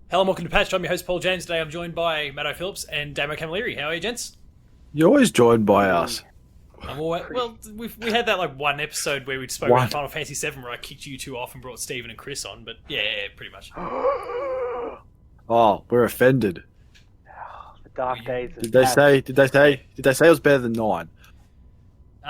Hello and welcome to Patch. I'm your host Paul James. Today I'm joined by Matto Phillips and Damo Camilleri. How are you, gents? You're always joined by us. I'm all right. Well, we had that like one episode where we spoke One. about Final Fantasy VII where I kicked you two off and brought Steven and Chris on, but yeah, pretty much. Oh, we're offended. The dark days. Did they say? It was better than 9? No,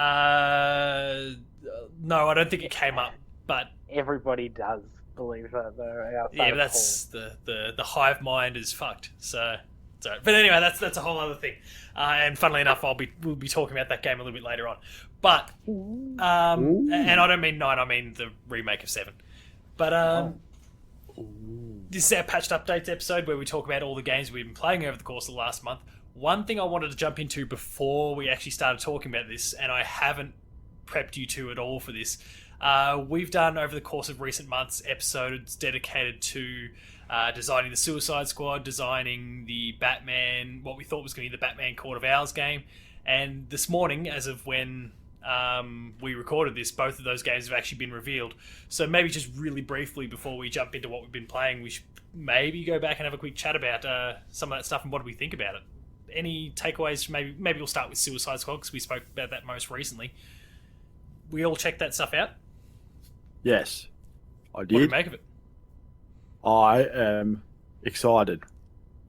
I don't think it came up, but Everybody does believe that, though. yeah, but that's the hive mind is fucked. So, but anyway, that's a whole other thing. And funnily enough, we'll be talking about that game a little bit later on. But and I don't mean 9, I mean the remake of 7. But this is our patched updates episode where we talk about all the games we've been playing over the course of the last month. One thing I wanted to jump into before we actually started talking about this, and I haven't prepped you two at all for this. We've done over the course of recent months episodes dedicated to designing the Suicide Squad, designing the Batman, what we thought was going to be the Batman Court of Owls game. And this morning, as of when we recorded this, both of those games have actually been revealed. So maybe just really briefly before we jump into what we've been playing, we should maybe go back and have a quick chat about some of that stuff and what do we think about it. Any takeaways? Maybe we'll start with Suicide Squad because we spoke about that most recently. We all checked that stuff out? Yes, I What do you did. make of it? I am excited.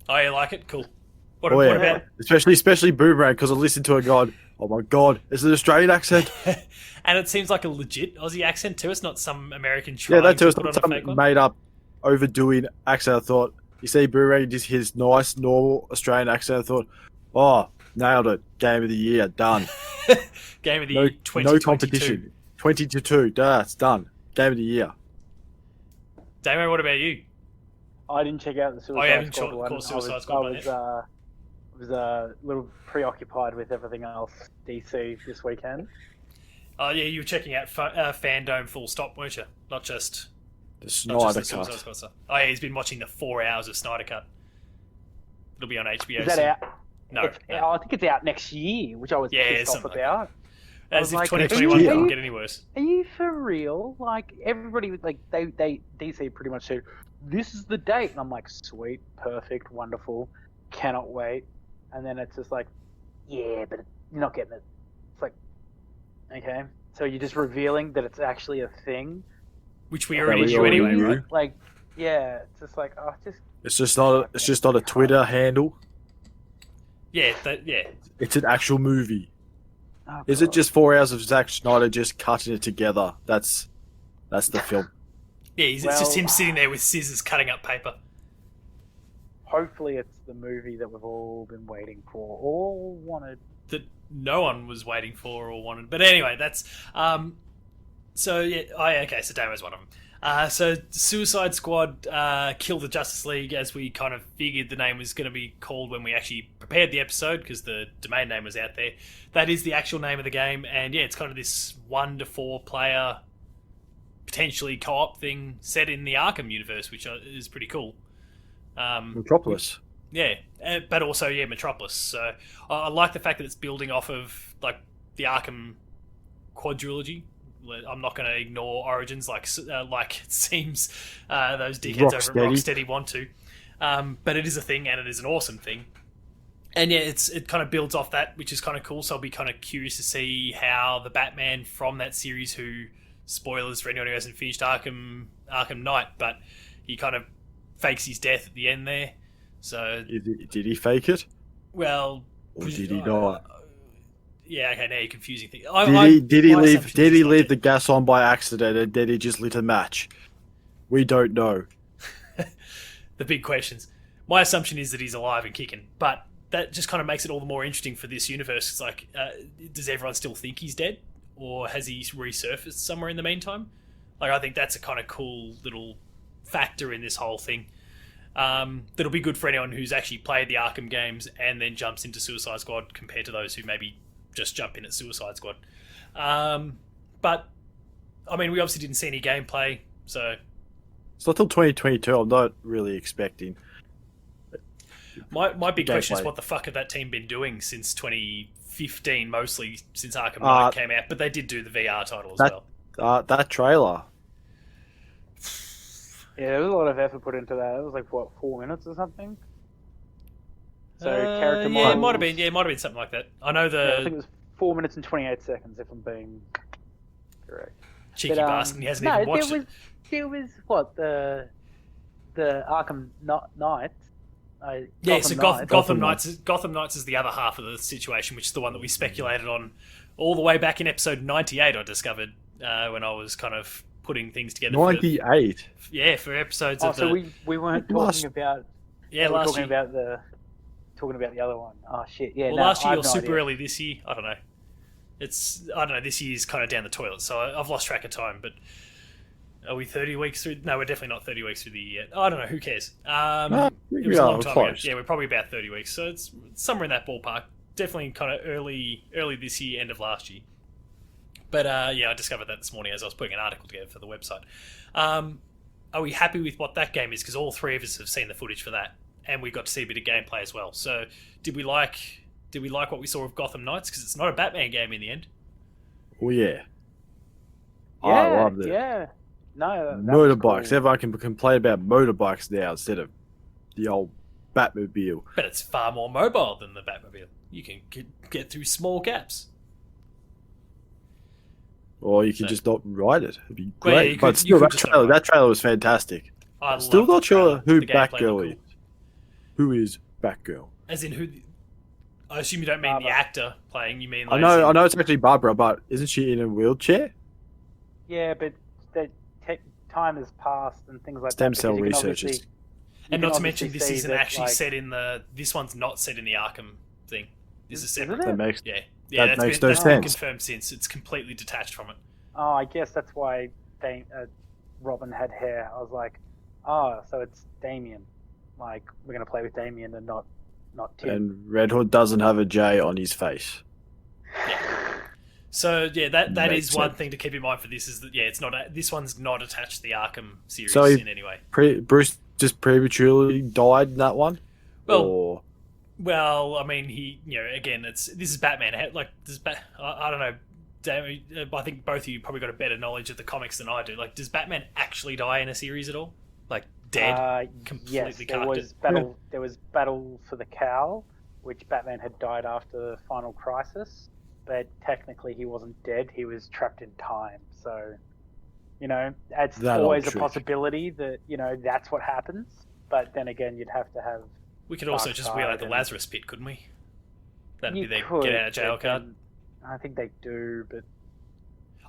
Oh, you like it? Cool. What Oh yeah, about... especially Boomerang, because I listened to it going, oh my god, is it an Australian accent? And it seems like a legit Aussie accent too. It's not some American Yeah, trying that too. to It's put not on a fake some one. made up, overdoing accent. I thought, you see Boomerang just his nice, normal Australian accent. I thought, oh, nailed it. Game of the year, done. Game of the No, year 2022. no competition. 20-2, that's done. Game of the year. Damo, what about you? I didn't check out the Oh, you haven't Suicide Squad one. caught Suicide I Squad one was, a little preoccupied with everything else DC this weekend. Oh, yeah, you were checking out Fandom full stop, weren't you? Not just The the Snyder Suicide Cut. Squad stuff. Oh, yeah, he's been watching the 4 hours of Snyder Cut. It'll be on HBO Is that soon. out? No, no. I think it's out next year, which I was Yeah, pissed off something like about. As if like, 2021 are you- couldn't get any worse. Are you for real? Like everybody, like they DC pretty much said, "This is the date," and I'm like, "Sweet, perfect, wonderful, cannot wait." And then it's just like, "Yeah, but you're not getting it." It's like, okay, so you're just revealing that it's actually a thing. Which we Yeah, already we knew already anyway, knew. right? Like, yeah, it's just like, oh, just It's just not a Twitter handle. Yeah, It's an actual movie. oh, Is it God. just 4 hours of Zack Snyder just cutting it together? That's the film. yeah. It's just him sitting there with scissors cutting up paper. Hopefully, it's the movie that we've all been waiting for, all wanted. That no one was waiting for or wanted. But anyway, that's so yeah. Okay, so Damo's one of them. So Suicide Squad killed the Justice League, as we kind of figured the name was going to be called when we actually prepared the episode, because the domain name was out there. That is the actual name of the game, and yeah, it's kind of this 1 to 4 player, potentially co-op thing set in the Arkham universe, which is pretty cool. Metropolis. Yeah, but also yeah, Metropolis. So I like the fact that it's building off of like the Arkham quadrilogy. I'm not going to ignore Origins like it seems those dickheads over at Rocksteady want to. But it is a thing, and it is an awesome thing. And yeah, it kind of builds off that, which is kind of cool. So I'll be kind of curious to see how the Batman from that series, who, spoilers for anyone who hasn't finished Arkham Knight, but he kind of fakes his death at the end there. So Did he fake it? well, Or did he not? yeah, okay, now you're confusing things. Did he my leave assumption is he's not the dead. gas on by accident, and then he just lit a match? We don't know. The big questions. My assumption is that he's alive and kicking, but that just kind of makes it all the more interesting for this universe. It's like, does everyone still think he's dead, or has he resurfaced somewhere in the meantime? Like, I think that's a kind of cool little factor in this whole thing. That'll be good for anyone who's actually played the Arkham games and then jumps into Suicide Squad, compared to those who maybe just jump in at Suicide Squad. But I mean, we obviously didn't see any gameplay, so It's not till 2022. I'm not really expecting. my big question is, Gameplay. what the fuck have that team been doing since 2015, mostly since Arkham Knight came out? But they did do the VR title as well. That trailer. Yeah, there was a lot of effort put into that. It was like, what, 4 minutes or something? So character yeah, it models... might have been. Yeah, it might have been something like that. I know the Yeah, I think it was 4 minutes and 28 seconds, if I'm being correct. cheeky But, bastard. He hasn't even watched it. There was what the Arkham Knights. Yeah, so Knights. Gotham Knights. Gotham Knights is the other half of the situation, which is the one that we speculated on all the way back in episode 98. I discovered when I was kind of putting things together. 98. For episodes Oh, of so the. we weren't talking about. Yeah, we were last talking year. about the other one. Oh shit! Yeah, Well, no, last I year have or no super idea. early this year. I don't know. I don't know. This year's kind of down the toilet, so I've lost track of time. But are we 30 weeks through? No, we're definitely not 30 weeks through the year yet. I don't know. Who cares? It was a long time ago. close. Yeah, we're probably about 30 weeks, so it's somewhere in that ballpark. Definitely kind of early this year, end of last year. But yeah, I discovered that this morning as I was putting an article together for the website. Are we happy with what that game is? Because all three of us have seen the footage for that, and we got to see a bit of gameplay as well. So, did we like what we saw of Gotham Knights? Because it's not a Batman game in the end. Oh yeah. Yeah, I loved it. Yeah. No, that was Motorbikes. cool. Everyone can complain about motorbikes now instead of the old Batmobile. But it's far more mobile than the Batmobile. You can get through small gaps. Or you can So- just not ride it. It'd be Well, yeah, great. you But could still, just not ride that trailer was fantastic. I Still love the not sure trailer. who The gameplay Batgirl looked is. cool. Who is Batgirl? As in who? I assume you don't mean the Barbara. actor playing. You mean I like, know it's actually Barbara, but isn't she in a wheelchair? Yeah, but the time has passed and things like Stem that. cell because you can researchers. obviously- you And can not to mention, obviously this see isn't that, actually like- set in the. This one's not set in the Arkham thing. This is Isn't separate. it? That makes Yeah, That makes no that's been sense. confirmed since. It's completely detached from it. Oh, I guess that's why Robin had hair. I was like, oh, so it's Damien. Like, we're going to play with Damien and not Tim. and Red Hood doesn't have a J on his face. So yeah, that Makes is one sense. thing to keep in mind for this is that it's not this one's not attached to the Arkham series So he- in any way. Bruce just prematurely died in that one? Well, Or Well, I mean, again, this is Batman. Like, I don't know. I think both of you probably got a better knowledge of the comics than I do. Like, does Batman actually die in a series at all? Like, dead? Completely yes, there carked was battle. There was Battle for the Cowl, which Batman had died after the Final Crisis, but technically he wasn't dead. He was trapped in time. So, it's That always old a trick. possibility that that's what happens. But then again, you'd have to have. We could also just wheel out the and- Lazarus Pit, couldn't we? That'd be You their could, get out of jail but card. then- I think they do, but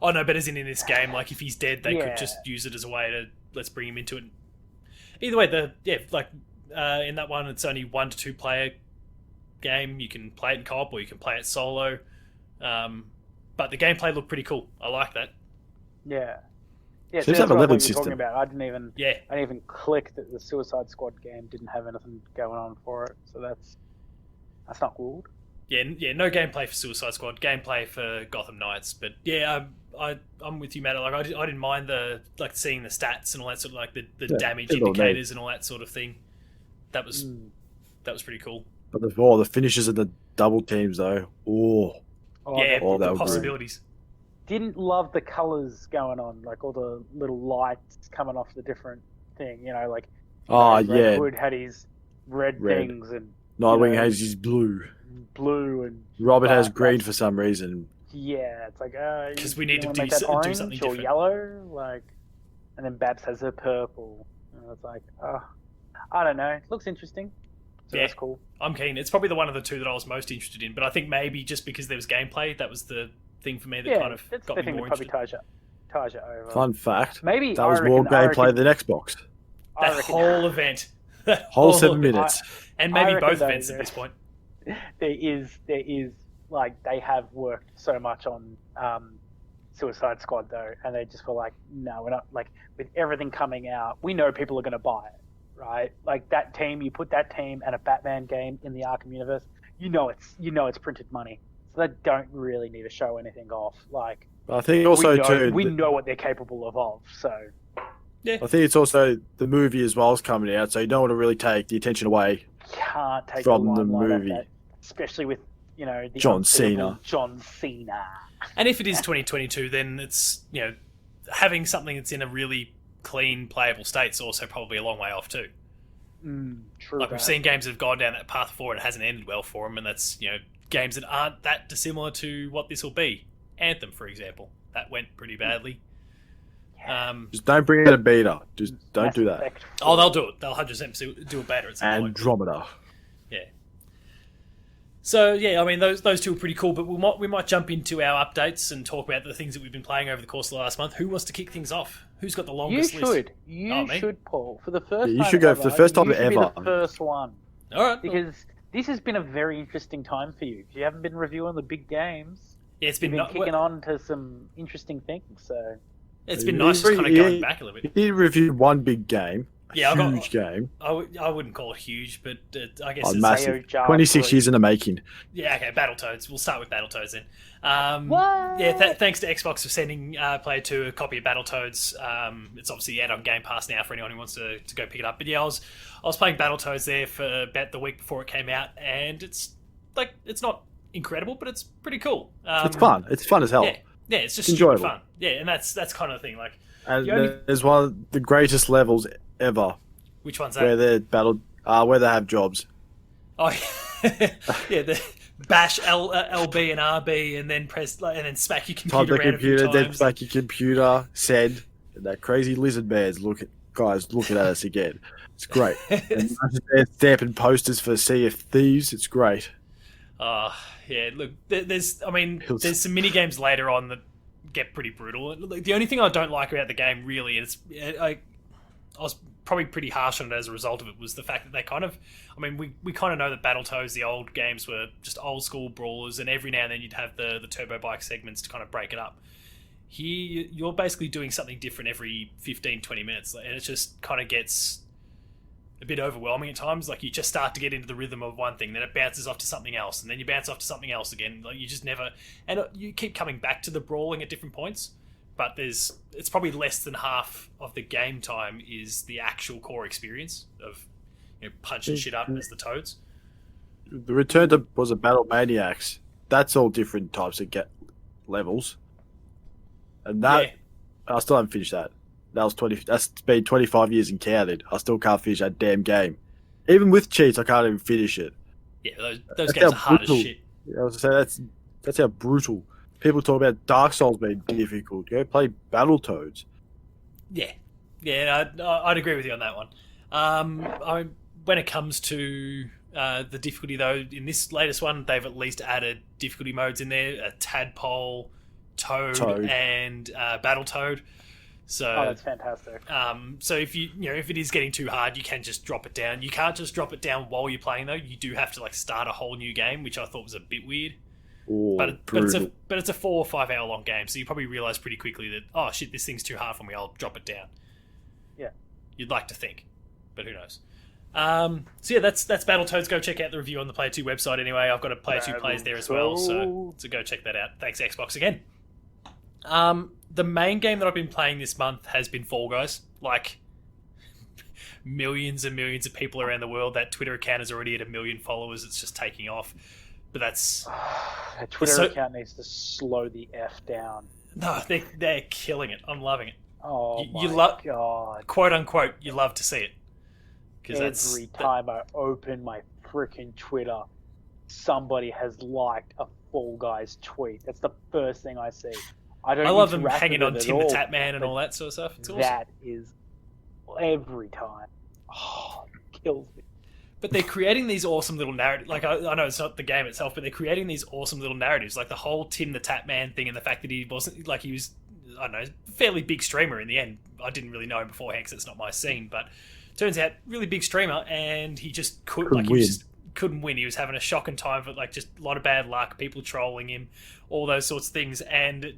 Oh no, but as in this game, like if he's dead, they Yeah. could just use it as a way to let's bring him into it. Either way, in that one, it's only 1 to 2 player game. You can play it in co-op or you can play it solo. But the gameplay looked pretty cool. I like that. yeah. Seems so to have that's a what I leveling thought you were talking system. about. I didn't even click that the Suicide Squad game didn't have anything going on for it. So that's not good. Yeah, no gameplay for Suicide Squad, gameplay for Gotham Knights. But yeah, I'm with you, Matt. Like I didn't mind seeing the stats and all that sort of like the damage it's all indicators and all that sort of thing. That was Mm. pretty cool. but the finishes and the double teams though. Oh, Yeah, Oh, that the would be- possibilities. Didn't love the colors going on, like all the little lights coming off the different thing. Like Red yeah. Hood had his red Red. things and Nightwing you know, has his blue. blue and Robert has But green that's- for some reason. yeah, it's like 'Cause we need to make do that orange something or different. yellow, like, and then Babs has her purple. And it's like, I don't know. It looks interesting. So Yeah. that's cool. I'm keen. It's probably the one of the two that I was most interested in. But I think maybe just because there was gameplay, that was the thing for me that Yeah, kind of that's got the me thing that more probably interested. ties you over. Fun fact. Maybe That was more gameplay than Xbox. I That reckon- whole event. That Whole 7 event. minutes. And I maybe reckon both though events at that- this point. there is like they have worked so much on Suicide Squad though, and they just were like, no, we're not, like, with everything coming out, we know people are going to buy it, right? Like that team, you put that team and a Batman game in the Arkham universe, it's printed money, so they don't really need to show anything off. Like, I think also we too. know what they're capable of. So I think it's also the movie as well is coming out, so you don't want to really take the attention away. can't take From the limelight off movie. that, especially with the John unbeatable Cena. John Cena. And if it is 2022, then it's, having something that's in a really clean playable state's also probably a long way off too. True. Like we've seen games that have gone down that path before and it hasn't ended well for them, and that's games that aren't that dissimilar to what this will be. Anthem, for example, that went pretty badly. Just don't bring in a beta. Just don't do that. Oh, they'll do it. They'll 100% do it better. It's Andromeda. Yeah. So yeah, I mean those two are pretty cool, but we might jump into our updates and talk about the things that we've been playing over the course of the last month. Who wants to kick things off? Who's got the longest list? You should, Paul. For the first time you should go for the first time you should ever. Be the first one. All right. Because this has been a very interesting time for you. You haven't been reviewing the big games. Yeah, it's been kicking on to some interesting things. So it's been nice just kind of going back a little bit. You did review one big game. Yeah, huge game. I wouldn't call it huge, but I guess it's massive. 26 years in the making. Yeah, okay, Battletoads. We'll start with Battletoads then. What? Yeah, thanks to Xbox for sending Player 2 a copy of Battletoads. It's obviously out on Game Pass now for anyone who wants to go pick it up. But yeah, I was playing Battletoads there for about the week before it came out, and it's not incredible, but it's pretty cool. It's fun. It's fun as hell. Yeah, it's just enjoyable. stupid fun. Yeah, and that's kind of the thing. Like, and there's one of the greatest levels ever. Which one's that? Where where they have jobs. Oh, yeah, the bash LB and RB, and then press and then smack your computer around a few times. Then smack your computer. Send that crazy lizard bears looking at us again. It's great. And they're stamping posters for Sea of Thieves. It's great. Yeah. Look, there's some mini games later on that get pretty brutal. The only thing I don't like about the game really, and I was probably pretty harsh on it as a result of it, was the fact that they kind of, we kind of know that Battletoads, the old games, were just old school brawlers, and every now and then you'd have the turbo bike segments to kind of break it up. Here, you're basically doing something different every 15-20 minutes, and it just kind of gets a bit overwhelming at times. Like, you just start to get into the rhythm of one thing, then it bounces off to something else, and then you bounce off to something else again. Like, you just never, and you keep coming back to the brawling at different points, but it's probably less than half of the game time is the actual core experience of punching shit up as the Toads. The return to was a Battle Maniacs. That's all different types of levels, and that I still haven't finished that. That's been 25 years and counted. I still can't finish that damn game. Even with cheats, I can't even finish it. Yeah, those games are hard as shit. I was gonna say that's how brutal. People talk about Dark Souls being difficult. Go play Battletoads. Yeah, I'd agree with you on that one. When it comes to the difficulty, though, in this latest one, they've at least added difficulty modes in there: a Tadpole, Toad. And Battletoad. So that's fantastic. So if if it is getting too hard, you can just drop it down. You can't just drop it down while you're playing, though. You do have to start a whole new game, which I thought was a bit weird. But it's a 4 or 5 hour long game, so you probably realise pretty quickly that, oh shit, this thing's too hard for me, I'll drop it down. Yeah. You'd like to think, but who knows. So yeah, that's Battletoads. Go check out the review on the Player 2 website anyway. I've got a Player 2 plays there as well, so go check that out. Thanks, Xbox, again. The main game that I've been playing this month has been Fall Guys. Like, millions and millions of people around the world. That Twitter account is already at 1 million followers. It's just taking off. But that's... That Twitter account needs to slow the F down. No, they're killing it. I'm loving it. Oh, my God. Quote unquote, you love to see it. Every time I open my freaking Twitter, somebody has liked a Fall Guys tweet. That's the first thing I see. I love them hanging on Tim the Tatman and all that sort of stuff. It's awesome. That is every time. Oh, it kills me. But they're creating these awesome little narratives. Like, I know it's not the game itself, but they're creating these awesome little narratives. Like the whole Tim the Tatman thing, and the fact that he wasn't, like, he was, I don't know, a fairly big streamer in the end. I didn't really know him beforehand because it's not my scene, but turns out, really big streamer, and he just couldn't win. He was having a shocking time for, like, just a lot of bad luck, people trolling him, all those sorts of things, and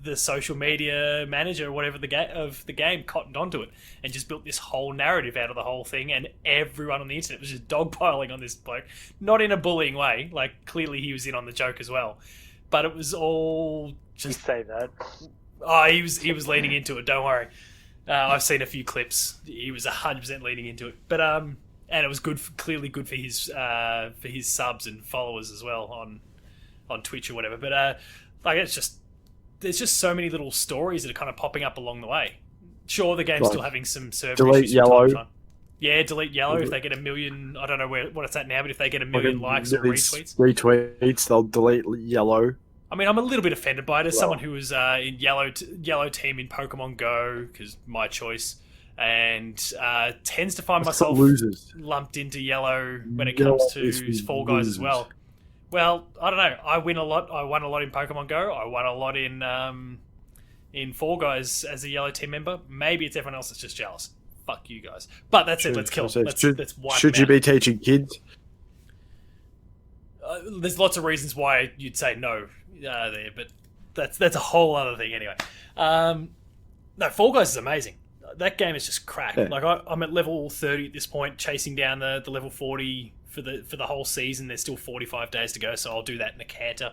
the social media manager or whatever of the game cottoned onto it and just built this whole narrative out of the whole thing, and everyone on the internet was just dogpiling on this bloke, not in a bullying way, like clearly he was in on the joke as well, but it was all just... You say that. Oh, he was leaning into it, don't worry. I've seen a few clips. He was 100% leaning into it, but and it was clearly good for his subs and followers as well on Twitch or whatever, but like, it's just, there's just so many little stories that are kind of popping up along the way. Sure, the game's Like, still having some server delete issues from time to yellow. time. Yeah, delete yellow if they get a million. I don't know what it's at now, but if they get a million likes or retweets, they'll delete yellow. I mean, I'm a little bit offended by it as someone who was in yellow team in Pokemon Go, because my choice, and tends to find myself lumped into yellow when it comes to Fall Guys as well. Well, I don't know. I win a lot. I won a lot in Pokemon Go. I won a lot in Fall Guys as a yellow team member. Maybe it's everyone else that's just jealous. Fuck you guys. But that's it. Let's kill. Let's wipe should them you out. be teaching kids? There's lots of reasons why you'd say no there, but that's a whole other thing anyway. No, Fall Guys is amazing. That game is just crack. Yeah. Like I'm at level 30 at this point, chasing down the level 40 for the whole season. There's still 45 days to go, so I'll do that in a canter.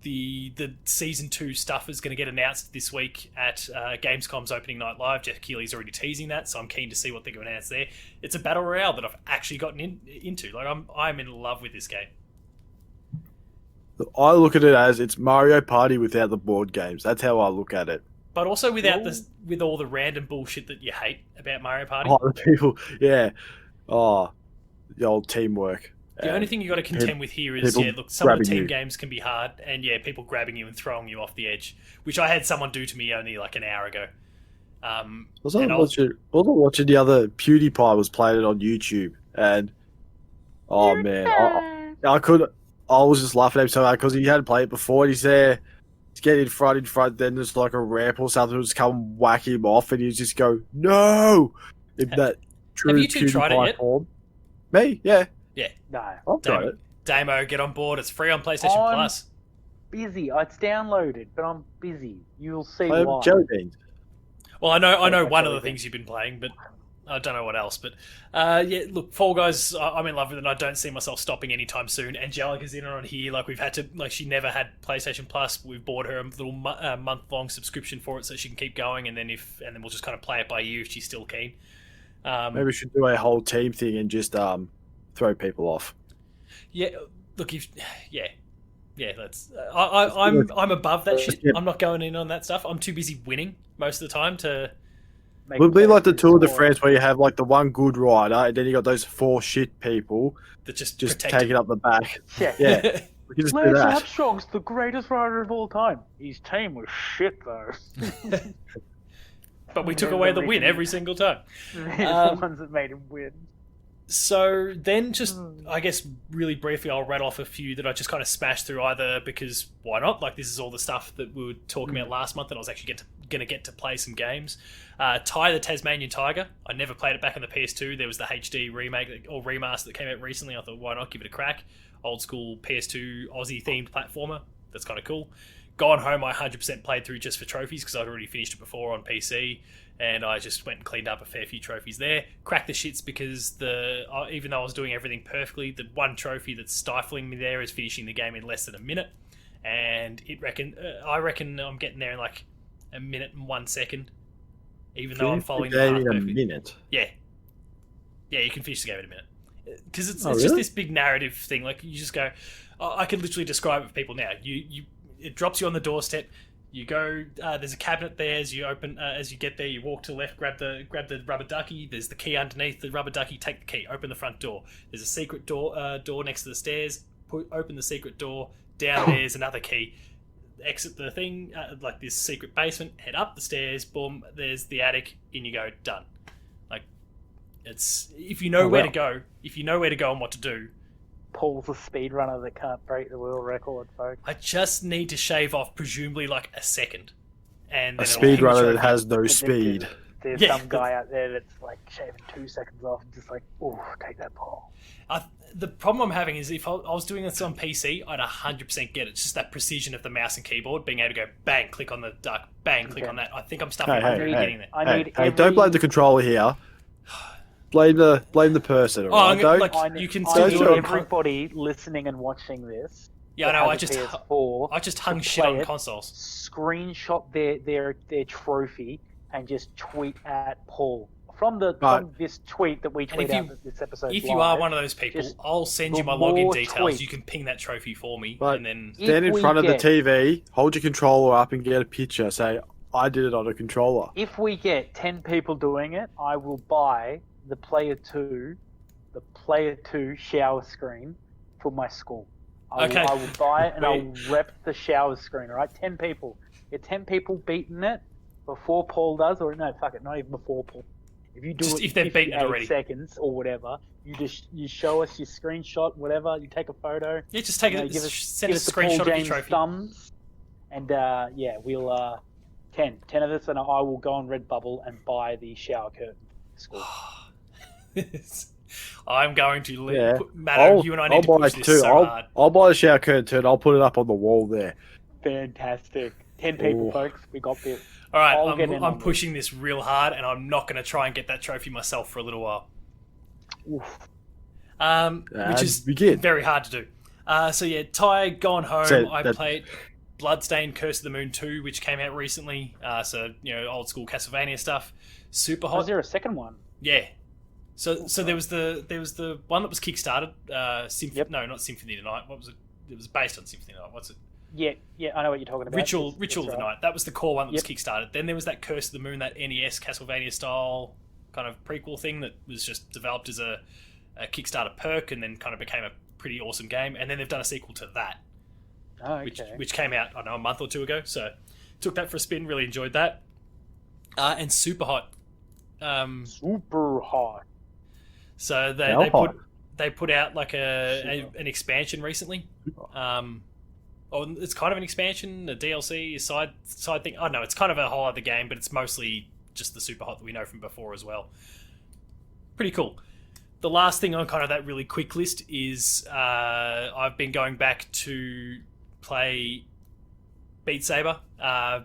The season 2 stuff is going to get announced this week at Gamescom's opening night live. Jeff Keighley's already teasing that, so I'm keen to see what they're going to announce there. It's a battle royale that I've actually gotten into. Like I'm in love with this game. I look at it as it's Mario Party without the board games. That's how I look at it. But also without with all the random bullshit that you hate about Mario Party. Oh, the people, yeah. Oh, the old teamwork. The only thing you got to contend with here is, look, some of the team games can be hard, and people grabbing you and throwing you off the edge, which I had someone do to me only like an hour ago. wasn't watching the other PewDiePie was playing it on YouTube, and oh man, I was just laughing at him so hard because he hadn't played it before. And he's there, he's getting in front, then there's like a ramp or something was come whack him off, and he just go no. In that true have you two tried it yet? Form. Me, yeah. Yeah. No. I've tried it. Damo, get on board. It's free on PlayStation Plus. Busy. It's downloaded, but I'm busy. You'll see I have why. jelly beans. Well, I know one of the things you've been playing, but I don't know what else. But look, Fall Guys, I'm in love with it, and I don't see myself stopping anytime soon. Angelica's in on here. Like, we've had to, like, she never had PlayStation Plus. We've bought her a little month-long subscription for it so she can keep going, and then we'll just kind of play it by ear if she's still keen. Maybe we should do a whole team thing and just throw people off. Yeah, look, let's. I'm above that shit. I'm not going in on that stuff. I'm too busy winning most of the time to. It would be like the Tour de France where you have like the one good rider, and then you got those 4 shit people that just taking up the back. Yeah. We can just do Lance that. Armstrong's the greatest rider of all time. His team was shit though. But we took away the win every single time. The ones that made him win. So then I guess really briefly I'll rattle off a few that I just kind of smashed through, either because why not? Like, this is all the stuff that we were talking about last month, and I was actually going to get to play some games. Ty the Tasmanian Tiger. I never played it back on the PS2. There was the HD remake or remaster that came out recently. I thought, why not give it a crack? Old school PS2 Aussie themed platformer. That's kind of cool. Gone Home, I 100% played through just for trophies because I'd already finished it before on PC, and I just went and cleaned up a fair few trophies there. Cracked the shits because even though I was doing everything perfectly, the one trophy that's stifling me there is finishing the game in less than a minute, and I reckon I'm getting there in like a minute and 1 second, even though I'm following the path in a perfectly. minute. Yeah, you can finish the game in a minute because it's really? just this big narrative thing. Like, you just go, I can literally describe it for people now. It drops you on the doorstep. You go. There's a cabinet there. As you get there, you walk to the left, grab the rubber ducky. There's the key underneath the rubber ducky. Take the key. Open the front door. There's a secret door next to the stairs. Open the secret door. Down there's another key. Exit the thing, like this secret basement. Head up the stairs. Boom. There's the attic. In you go. Done. Like, it's if you know where to go. If you know where to go and what to do. Paul's a speedrunner that can't break the world record, folks. I just need to shave off presumably like a second. And a speedrunner that has no speed. There's some guy out there that's like shaving 2 seconds off and just like, oh, take that, Paul. The problem I'm having is if I was doing this on PC, I'd 100% get it. It's just that precision of the mouse and keyboard, being able to go bang, click on the duck, bang, click on that. I think I'm stuffing getting there. Don't blame the controller here. Blame the person. Right? You can still do everybody listening and watching this. Yeah, I know. I just hung shit on consoles. Screenshot their trophy and just tweet at Paul from this tweet that we tweet out this episode. If you are one of those people, I'll send you my login details. You can ping that trophy for me, and then stand in front of the TV, hold your controller up, and get a picture. Say, I did it on a controller. If we get 10 people doing it, I will buy the Player 2 shower screen for my school. I will buy it and I'll rep the shower screen, alright? 10 people. Get 10 people beating it before Paul does, or no, fuck it, not even before Paul. If you do just it if they've beaten it already. seconds or whatever, you show us your screenshot, whatever, you take a photo. Yeah, just take it, send us a screenshot of your trophy. Thumbs, and we'll 10 of us, and I will go on Redbubble and buy the shower curtain. School. I'm going to Matto, you and I need to push this so hard. I'll buy the shower curtain and I'll put it up on the wall there. Fantastic. 10 people, folks. We got this. All right, I'm pushing this real hard, and I'm not going to try and get that trophy myself for a little while. Which is very hard to do. Ty, gone home. I played Bloodstained Curse of the Moon 2, which came out recently. Old school Castlevania stuff. Super hot. Was there a second one? Yeah. So there was the one that was kickstarted. No, not Symphony of the Night. What was it? It was based on Symphony of the Night. What's it? Yeah, I know what you're talking about. Ritual of the Night. That was the core one that was kickstarted. Then there was that Curse of the Moon, that NES Castlevania style kind of prequel thing that was just developed as a Kickstarter perk and then kind of became a pretty awesome game. And then they've done a sequel to that, which came out, I don't know, a month or two ago. So took that for a spin, really enjoyed that. And Super Hot. Super Hot. So they put out like an expansion recently. It's kind of an expansion, a DLC, a side thing. Oh no, it's kind of a whole other game, but it's mostly just the Super Hot that we know from before as well. Pretty cool. The last thing on kind of that really quick list is I've been going back to play Beat Saber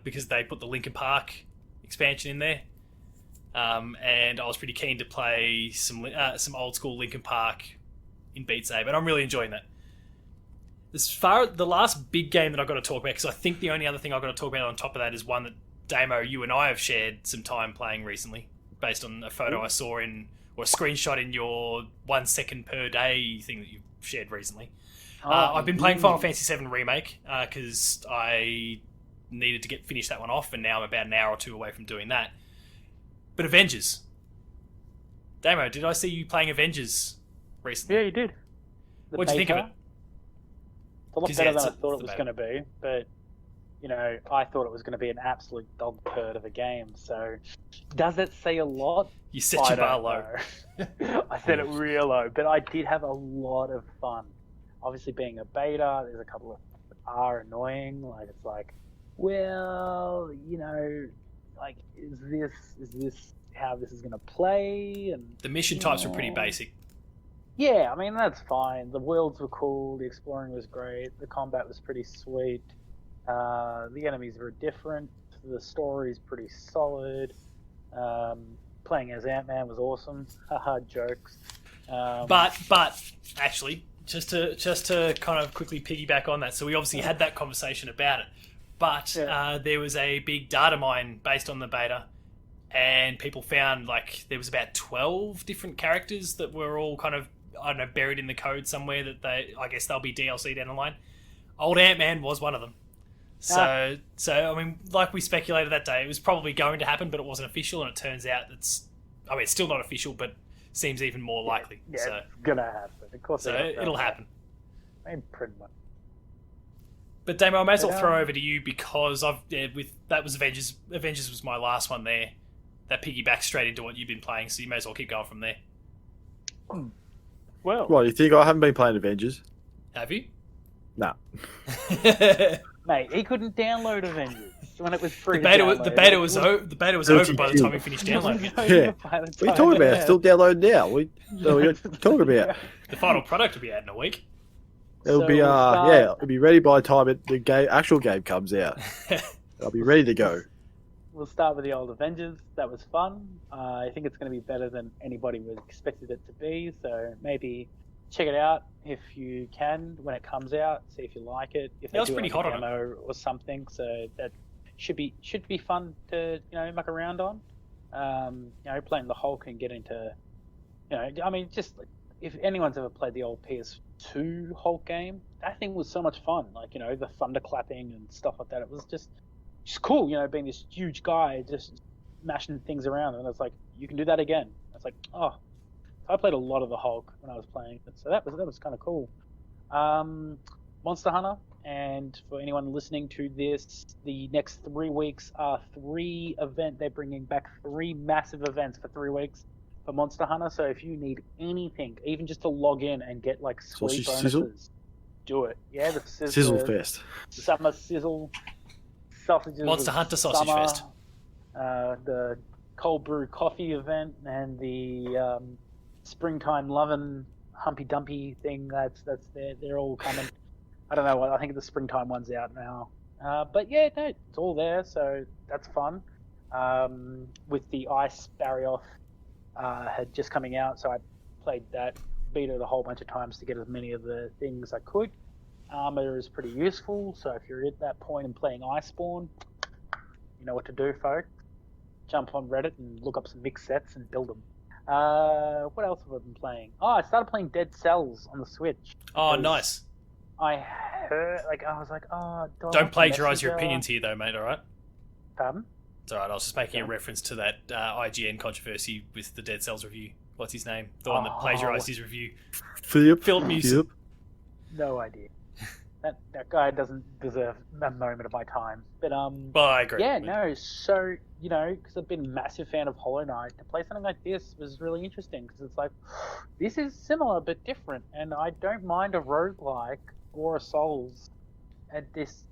because they put the Linkin Park expansion in there. And I was pretty keen to play some old school Linkin Park in Beat Saber, and I'm really enjoying that. As far as the last big game that I've got to talk about, because I think the only other thing I've got to talk about on top of that is one that Damo, you and I have shared some time playing recently, based on a photo I saw or a screenshot in your 1 second per day thing that you shared recently. I've been playing Final Fantasy VII Remake because I needed to finish that one off, and now I'm about an hour or two away from doing that. But Avengers. Damo, did I see you playing Avengers recently? Yeah, you did. What did you think of it? It's a lot better than I thought it was going to be, but, I thought it was going to be an absolute dog turd of a game, so does it say a lot? You set your bar low. I set it real low, but I did have a lot of fun. Obviously, being a beta, there's a couple of are annoying, like, it's like, well, like, is this how this is going to play? And the mission types were pretty basic. Yeah, I mean, that's fine. The worlds were cool, the exploring was great, the combat was pretty sweet, the enemies were different, the story's pretty solid, playing as Ant-Man was awesome. Haha, jokes. But actually, just to kind of quickly piggyback on that, so we obviously had that conversation about it, but there was a big data mine based on the beta, and people found like there was about 12 different characters that were all kind of, I don't know, buried in the code somewhere that I guess they'll be DLC down the line. Old Ant-Man was one of them. So I mean, like we speculated that day, it was probably going to happen, but it wasn't official, and it turns out it's still not official, but seems even more likely. Yeah, so, it's gonna happen. Of course, so it'll happen. I mean, pretty much. But Damo, I may as well throw over to you because that was Avengers. Avengers was my last one there. That piggybacks straight into what you've been playing, so you may as well keep going from there. Well, what, you think I haven't been playing Avengers? Have you? No. Mate, he couldn't download Avengers when it was free. The beta was over by the time he finished downloading it. Yeah. What are you talking about? Still downloading now. What are you talking about? The final product will be out in a week. It'll be it'll be ready by the time the actual game comes out. I'll be ready to go. We'll start with the old Avengers. That was fun. I think it's going to be better than anybody would expected it to be. So maybe check it out if you can when it comes out. See if you like it. If it was pretty hot on demo or something. So that should be fun to muck around on. Playing the Hulk and get into I mean, just if anyone's ever played the old PS2 Hulk game, that thing was so much fun. Like the thunder clapping and stuff like that. It was just it's cool, being this huge guy just smashing things around, and it's like you can do that again. It's like, oh, I played a lot of the Hulk when I was playing it, so that was kind of cool. Monster Hunter, and for anyone listening to this, the next 3 weeks are 3 events. They're bringing back 3 massive events for 3 weeks for Monster Hunter. So if you need anything, even just to log in and get like sweet bonuses, sizzle? Do it. Yeah, the Sizzle Fest. Summer sizzle sausages. Monster Hunter Sausage summer, Fest. The cold brew coffee event and the springtime lovin' Humpy Dumpy thing. They're all coming. I don't know. I think the springtime one's out now. But yeah, no, it's all there, so that's fun. With the ice barrier had just coming out, so I played that, beat it a whole bunch of times to get as many of the things I could. Armor is pretty useful, so if you're at that point in playing Iceborne, you know what to do, folks. Jump on Reddit and look up some mixed sets and build them. What else have I been playing? Oh, I started playing Dead Cells on the Switch. Oh, nice. I heard, I was like, oh, don't plagiarize your opinions here, though, mate. All right. Pardon? It's all right. I was just making a reference to that IGN controversy with the Dead Cells review. What's his name? The one that plagiarized his review. Philip Muse. No idea. That guy doesn't deserve a moment of my time. But well, I agree. Yeah, no. So because I've been a massive fan of Hollow Knight, to play something like this was really interesting because it's like this is similar but different, and I don't mind a roguelike or a Souls. And this,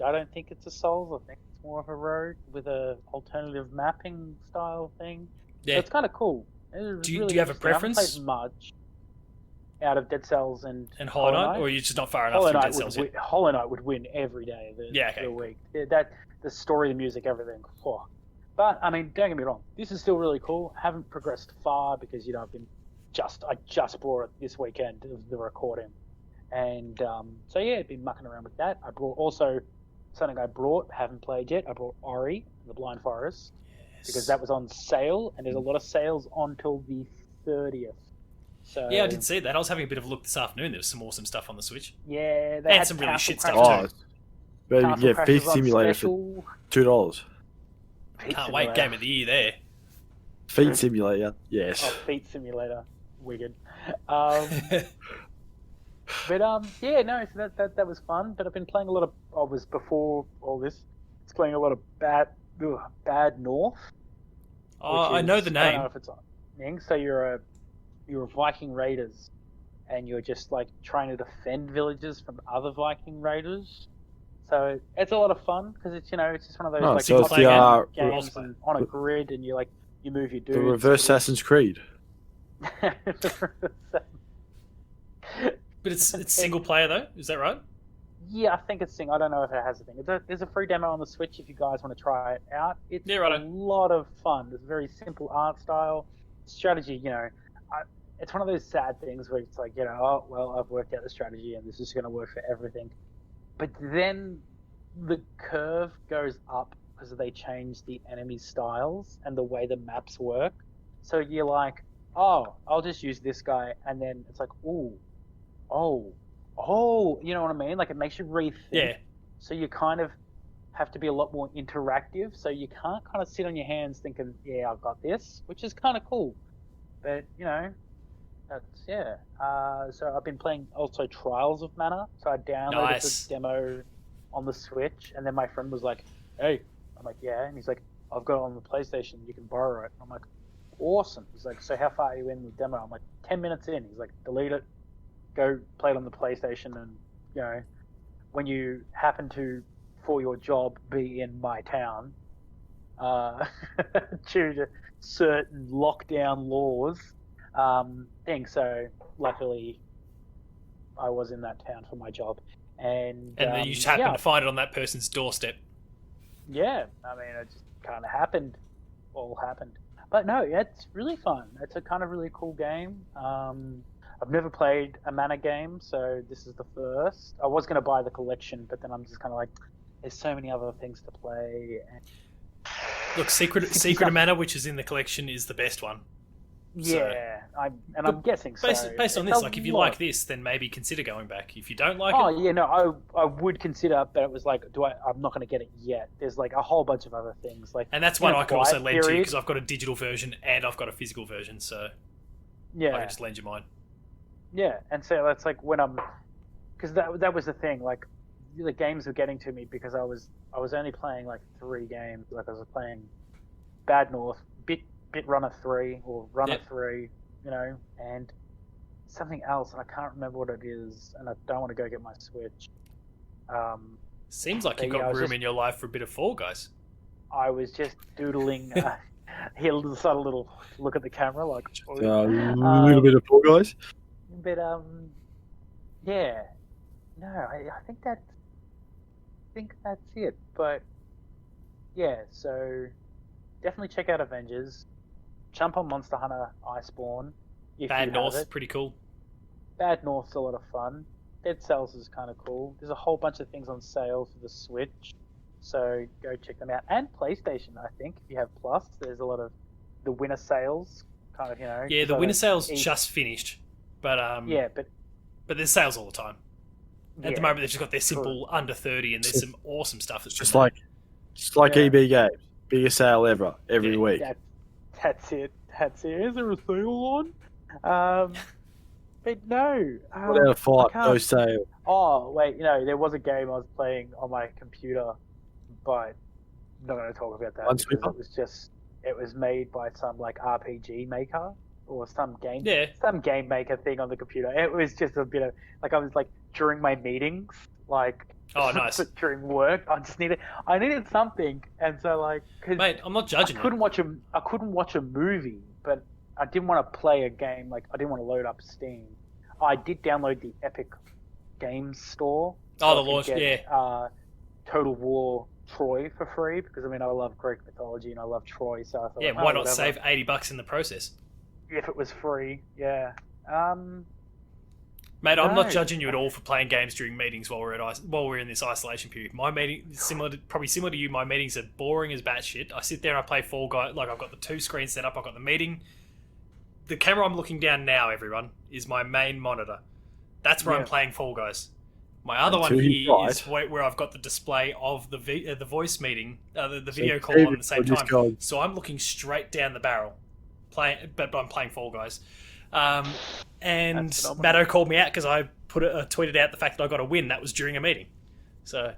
I don't think it's a Souls. I think it's more of a rogue with a alternative mapping style thing. Yeah, so it's kind of cool. Do you have a preference? I haven't played much out of Dead Cells and Hollow Knight, or are you just not far enough Hollow through Knight Dead Cells yet? Hollow Knight would win every day of the week. The story, the music, everything. Oh. But I mean, don't get me wrong. This is still really cool. I haven't progressed far because I just brought it this weekend of the recording, and so yeah, I've been mucking around with that. I brought also something haven't played yet. I brought Ori, the Blind Forest, because that was on sale, and there's a lot of sales until the 30th. So, yeah, I did see that. I was having a bit of a look this afternoon. There was some awesome stuff on the Switch. Yeah, they had some really shit stuff too. But you get Feet Simulator for $2. Can't wait, Game of the Year there. Feet Simulator, yes. Oh, Feet Simulator, wicked. But yeah, no, so that was fun. But I've been playing a lot of. Before all this, I was playing a lot of Bad North. Oh, I know the name. I don't know if it's on. So you're a Viking raiders, and you're just like trying to defend villages from other Viking raiders. So it's a lot of fun because it's it's just one of those so games on a grid, and you move your dudes. The reverse Assassin's Creed. But it's single player though, is that right? Yeah, I think it's single. I don't know if it has a thing. There's a free demo on the Switch if you guys want to try it out. It's a lot of fun. It's a very simple art style. Strategy, it's one of those sad things where it's like, oh, well, I've worked out the strategy and this is going to work for everything. But then the curve goes up because they change the enemy styles and the way the maps work. So you're like, oh, I'll just use this guy. And then it's like, oh, you know what I mean? Like it makes you rethink. Yeah. So you kind of have to be a lot more interactive. So you can't kind of sit on your hands thinking, yeah, I've got this, which is kind of cool. But, so I've been playing also Trials of Mana. So I downloaded this demo on the Switch, and then my friend was like, hey, I'm like, yeah. And he's like, I've got it on the PlayStation, you can borrow it. I'm like, awesome. He's like, so how far are you in the demo? I'm like, 10 minutes in. He's like, delete it, go play it on the PlayStation, and, when you happen to, for your job, be in my town, due to certain lockdown laws, thing. So luckily, I was in that town for my job, and then you just happened to find it on that person's doorstep. Yeah, I mean, it just kind of happened. All happened. But no, it's really fun. It's a kind of really cool game. I've never played a Mana game, so this is the first. I was going to buy the collection, but then I'm just kind of like, there's so many other things to play. And look, Secret of Mana, which is in the collection, is the best one. Yeah, I'm guessing so. Based on It's this, a like if you lot. like this, then maybe consider going back. If you don't like Oh it, yeah, no, I would consider, but it was like, I'm not going to get it yet. There's like a whole bunch of other things, like and that's in one a I could also quiet lend to you period. because I've got a digital version and I've got a physical version, so I Yeah, can just lend you mine. yeah, and so that's like when because that was the thing. Like the games were getting to me because I was only playing like 3 games. Like I was playing Bad North, Bit Runner 3 or Runner Yep. 3, and something else, and I can't remember what it is, and I don't want to go get my Switch. Seems like But you've yeah, I got was room just- in your life for a bit of Fall Guys. I was just doodling. He'll decide a little look at the camera, like. A little bit of Fall Guys. But yeah, no, I think that's it. But yeah, so definitely check out Avengers. Jump on Monster Hunter Iceborne. If Bad you North, have it. pretty cool. Bad North's a lot of fun. Dead Cells is kind of cool. There's a whole bunch of things on sale for the Switch, so go check them out. And PlayStation, I think, if you have Plus, there's a lot of the winter sales, kind of, Yeah, 'cause the I winter don't sales eat- just finished, but Yeah, but there's sales all the time. At yeah, the moment, they've just got their true. simple under 30, and there's some awesome stuff that's Just been like Yeah. EB Games, biggest sale ever every Yeah. week. That's it. Is there a sale on? But no. What out of 5? can't- No sale. Oh wait, there was a game I was playing on my computer, but I'm not going to talk about that Minesweeper? because it was made by some like RPG maker or some game maker thing on the computer. It was just a bit of like I was like during my meetings, like Oh, nice. during work, I needed something, and so like 'cause Mate, I'm not I judging you. couldn't watch a movie, but I didn't want to play a game. Like I didn't want to load up Steam. I did download the Epic Games Store. Oh, the I could launch, get, Total War Troy for free because I love Greek mythology and I love Troy. So I thought, Yeah, why not whatever. save $80 in the process? If it was free? Yeah. Mate, I'm No. not judging you at all for playing games during meetings while we're in this isolation period. My meeting is probably similar to you. My meetings are boring as batshit. I sit there and I play Fall Guys. Like I've got the 2 screens set up. I've got the meeting. The camera I'm looking down now, everyone, is my main monitor. That's where I'm Yeah. playing Fall Guys. My other one Until he's here right. is where I've got the display of the voice meeting, the video So call on David at the same will just time. go- So I'm looking straight down the barrel, but I'm playing Fall Guys. And That's phenomenal. Matto called me out because I tweeted out the fact that I got a win. That was during a meeting. So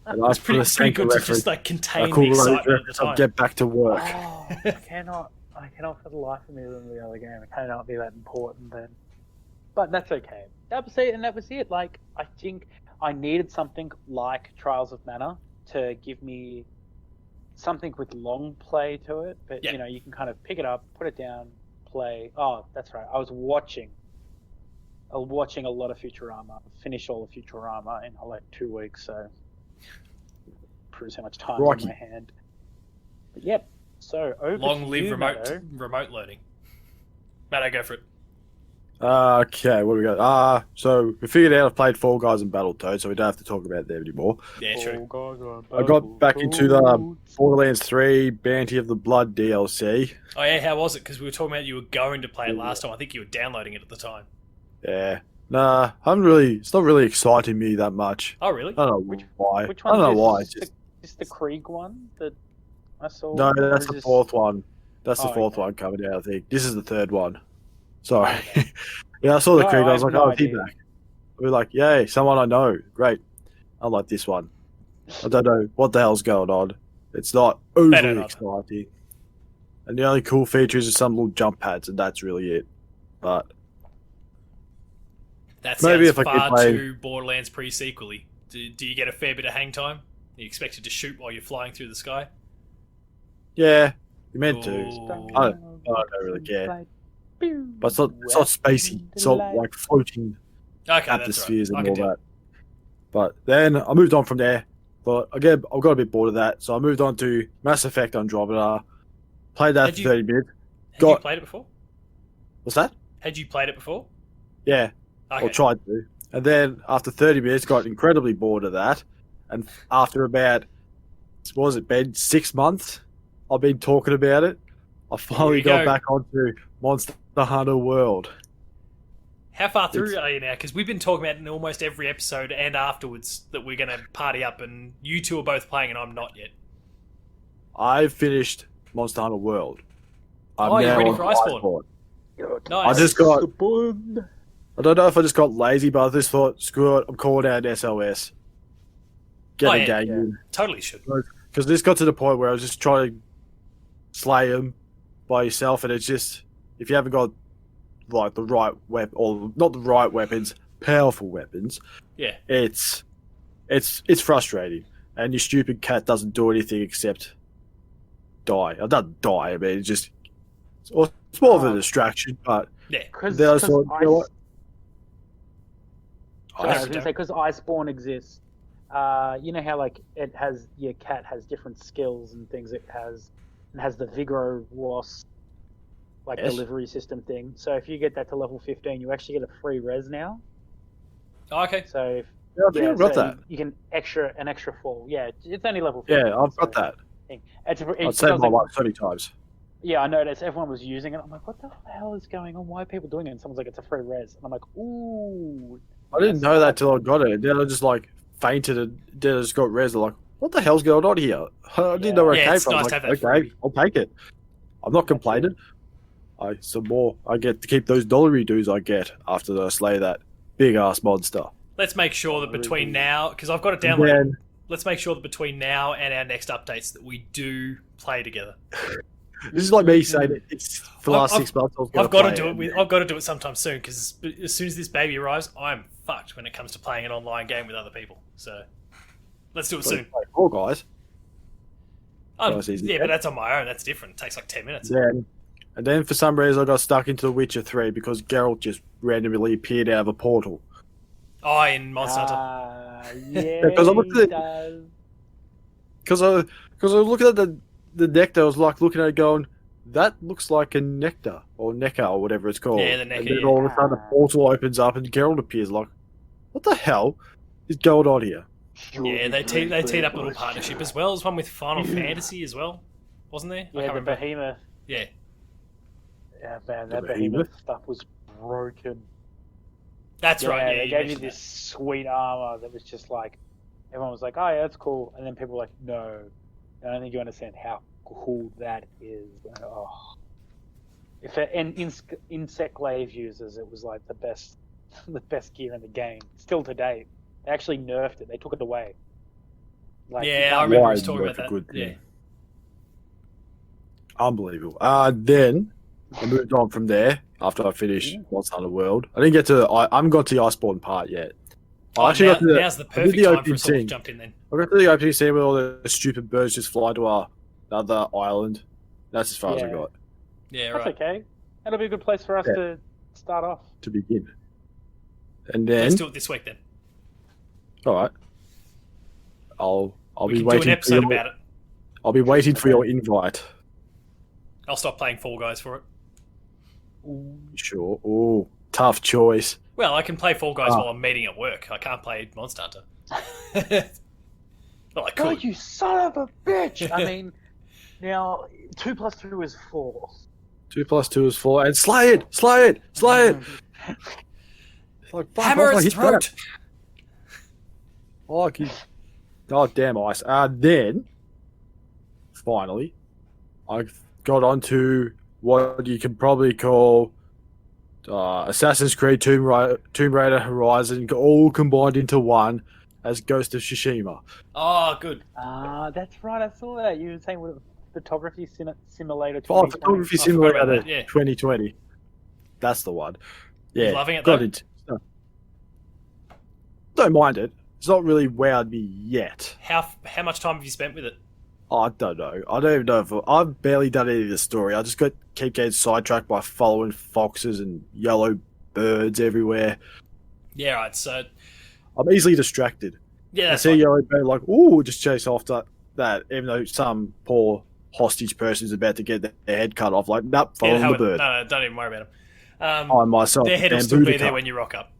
And I it's pretty good to reference. just like I contain call the it excitement at the reference. I'll time. get back to work. Oh, I cannot for the life of me remember the other game. It cannot be that important then. But that's okay. That was it. Like, I think I needed something like Trials of Mana to give me something with long play to it. But, Yeah. you can kind of pick it up, put it down, play. Oh, that's right. I was watching a lot of Futurama. Finished all of Futurama in like 2 weeks, so proves how much time Rocky. in my hand. But yep. So over Long to live you, Matto. remote learning. Matto, go for it. Okay, what do we got? So we figured out I've played Fall Guys and Battletoads, so we don't have to talk about them anymore. Yeah, true. I got back into the Borderlands 3 Bounty of the Blood DLC. Oh yeah, how was it? Because we were talking about you were going to play it last time. I think you were downloading it at the time. Yeah. Nah, it's not really exciting me that much. Oh really? I don't know why. Which I don't know one? why. Is this the Krieg one that I saw? No, Or that's is the this- 4th one. That's the Oh, 4th okay. one coming out, I think. This is the 3rd one. Sorry. Yeah, I saw the No, Krieg. I was I like, have oh, no is he idea. back? We were like, yay, someone I know. Great. I like this one. I don't know what the hell's going on. It's not Better overly not. exciting. And the only cool features are some little jump pads, and that's really it. But That Maybe sounds if I could far play- too Borderlands pre-sequely. Do you get a fair bit of hang time? Are you expected to shoot while you're flying through the sky? yeah, you meant to. Ooh. I don't really care. But it's not spacey. It's not like floating Okay, that's atmospheres right. I and can all do. that. But then I moved on from there. But again, I got a bit bored of that, so I moved on to Mass Effect Andromeda. Played that Had for you- 30 minutes. Had you Got- played it before? What's that? Had you played it before? Yeah, Okay. or tried to. And then after 30 minutes, got incredibly bored of that. And after about, what was it, Ben, 6 months, I've been talking about it. I finally Here we go. got back onto Monster Hunter World. How far through are you now? Because we've been talking about in almost every episode and afterwards that we're going to party up, and you two are both playing and I'm not yet. I finished Monster Hunter World. Oh, you're now ready on for Iceborne. Nice. I just got. I don't know if I just got lazy, but I just thought, screw it, I'm calling out SOS. Get a game in. Totally should. Because this got to the point where I was just trying to slay them by yourself, and it's just, if you haven't got like the right weapon, or not the right weapons, powerful weapons, yeah, it's frustrating, and your stupid cat doesn't do anything except die. I don't die. I mean, it's more of a distraction, but yeah, because then I thought, you know what? I was going to say, because Iceborne exists, you know how like it has, your cat has different skills and things it has the Vigoro loss like delivery system thing. So if you get that to level 15, you actually get a free res now. Oh, okay. So I think I've got that. You can an extra fall. Yeah, it's only level 15. Yeah, I've got that. I've saved my life so many times. Yeah, I noticed everyone was using it. I'm like, what the hell is going on? Why are people doing it? And someone's like, it's a free res. And I'm like, ooh. I didn't know that till I got it. Then I just like fainted and then I just got res. I'm like, what the hell's going on here? I didn't know where it came from. Nice I'm like, okay, I'll take it. I'm not complaining. I get to keep those dollary dues I get after I slay that big ass monster. Let's make sure that between now, because I've got it downloaded. Let's make sure that between now and our next updates that we do play together. This is like me saying it's for the last 6 months. I've got to do it. I've got to do it sometime soon because as soon as this baby arrives, I'm fucked when it comes to playing an online game with other people. So let's do it soon. Four guys. Yeah, but that's on my own. That's different. It takes like 10 minutes. Yeah. And then for some reason I got stuck into The Witcher 3 because Geralt just randomly appeared out of a portal. Oh, in Monster Hunter. Yeah, because I looked at it. Because I was looking at the nectar, I was like looking at it going, that looks like a nectar or neckar or whatever it's called. Yeah, the neckar. And then all of a sudden a portal opens up and Geralt appears. Like, what the hell is going on here? Yeah, they teed up a little partnership as well. There's one with Final Fantasy as well, wasn't there? Yeah, the Behemoth. Yeah. Yeah, man, that Behemoth stuff was broken. That's right. Yeah, they gave you this sweet armor that was just like, everyone was like, oh yeah, that's cool, and then people were like, no, I don't think you understand how cool that is. And, oh, insect glaive users, it was like the best gear in the game. Still to date, they actually nerfed it. They took it away. Like, yeah, I remember us talking about that. Yeah, unbelievable. Then I moved on from there after I finished Monster Hunter World. I didn't get to. I haven't got to the Iceborne part yet. Now's the perfect time for us to jump in then. I got to the opening scene where all the stupid birds just fly to another island. That's as far as I got. Yeah, right. That's okay. That'll be a good place for us to start off. To begin. And then let's do it this week then. All right. I'll we be can waiting do an episode for about it. I'll be waiting for your invite. I'll stop playing Fall Guys for it. Sure. Oh, tough choice. Well, I can play Fall Guys while I'm meeting at work. I can't play Monster Hunter. Well, I could. Oh, you son of a bitch! I mean, now 2 + 2 is 4. 2 + 2 is 4, and slay it! Like, hammer its throat. God damn ice. Then finally, I got onto what you can probably call Assassin's Creed, Tomb Raider, Horizon, all combined into one as Ghost of Tsushima. Oh, good. That's right. I saw that. You were saying with photography simulator. Photography simulator 2020. That's the one. Yeah, you loving it got though? it. Don't mind it. It's not really wowed me yet. How much time have you spent with it? I don't know. I don't even know if I've barely done any of the story. I just keep getting sidetracked by following foxes and yellow birds everywhere. Yeah, right. So I'm easily distracted. Yeah, that's I see fine. a yellow bird, like, ooh, just chase after that. Even though some poor hostage person is about to get their head cut off, like, nope, follow the bird. No, don't even worry about them. I myself, their head will still be there when you rock up.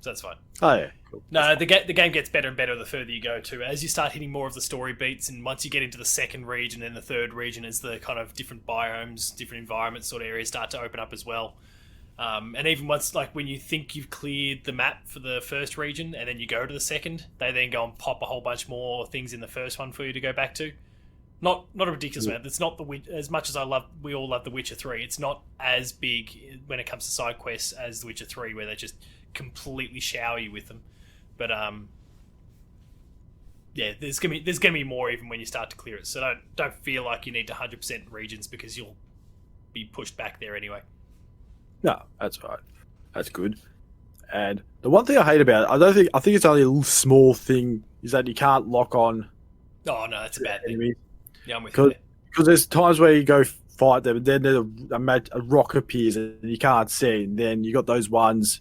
so that's fine. Oh yeah, cool. No, the game gets better and better the further you go too. As you start hitting more of the story beats, and once you get into the second region and the third region, as the kind of different biomes, different environments, sort of areas start to open up as well. And even once, like when you think you've cleared the map for the first region, and then you go to the second, they then go and pop a whole bunch more things in the first one for you to go back to. Not a ridiculous amount. It's not as much as we all love The Witcher 3. It's not as big when it comes to side quests as The Witcher 3, where they just completely shower you with them. But yeah, there's gonna be more even when you start to clear it. So don't feel like you need to 100% regions, because you'll be pushed back there anyway. No, that's all right. That's good. And the one thing I hate about it, I think it's only a little small thing, is that you can't lock on. Oh no, that's a bad thing. Enemies. Yeah, I'm with you. Because there's times where you go fight them, and then a rock appears and you can't see, and then you got those ones